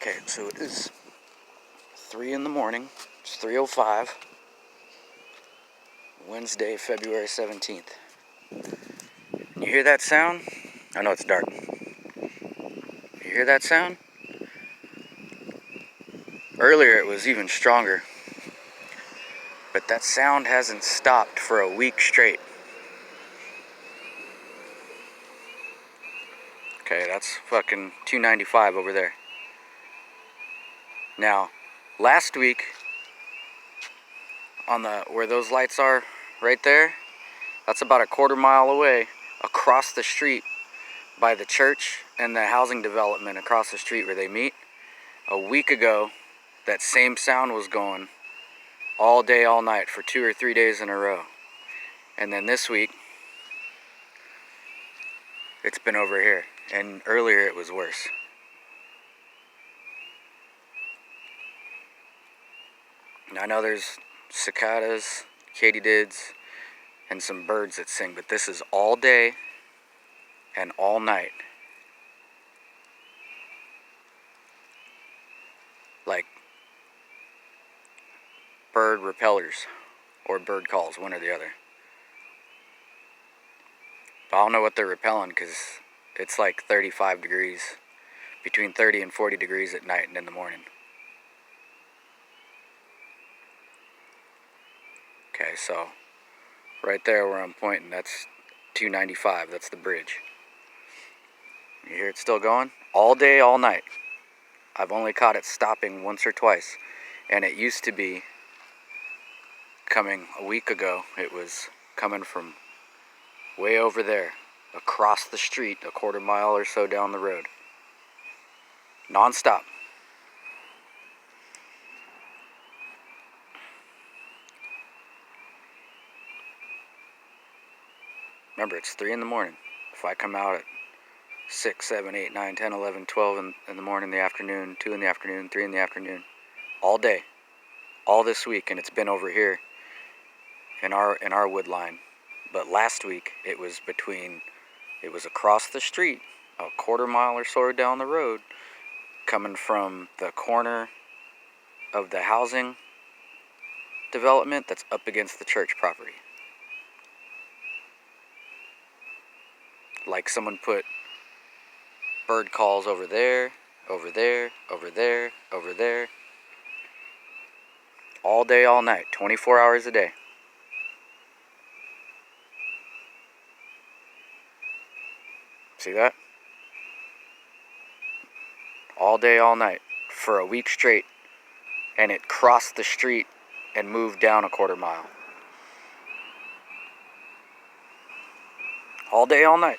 Okay, so it is 3 in the morning. It's 3:05. Wednesday, February 17th. And you hear that sound? I know it's dark. You hear that sound? Earlier it was even stronger. But that sound hasn't stopped for a week straight. Okay, that's fucking 295 over there. Now, last week, on the where those lights are right there, that's about a quarter mile away, across the street by the church and the housing development across the street where they meet. A week ago, that same sound was going all day, all night for 2 or 3 days in a row. And then this week, it's been over here. And earlier it was worse. And I know there's cicadas, katydids, and some birds that sing, but this is all day and all night. Like bird repellers or bird calls, one or the other. But I don't know what they're repelling because it's like 35 degrees, between 30 and 40 degrees at night and in the morning. Okay, so right there where I'm pointing, that's 295, that's the bridge. You hear it still going? All day, all night. I've only caught it stopping once or twice. And it used to be coming a week ago. It was coming from way over there, across the street, a quarter mile or so down the road. Non-stop. Remember, it's 3 in the morning. If I come out at 6, 7, 8, 9, 10, 11, 12 in the morning, the afternoon, 2 in the afternoon, 3 in the afternoon, all day, all this week, and it's been over here in our wood line. But last week it was across the street, a quarter mile or so down the road, coming from the corner of the housing development that's up against the church property. Like someone put bird calls over there, over there, over there, over there. All day, all night, 24 hours a day. See that? All day, all night, for a week straight. And it crossed the street and moved down a quarter mile. All day, all night.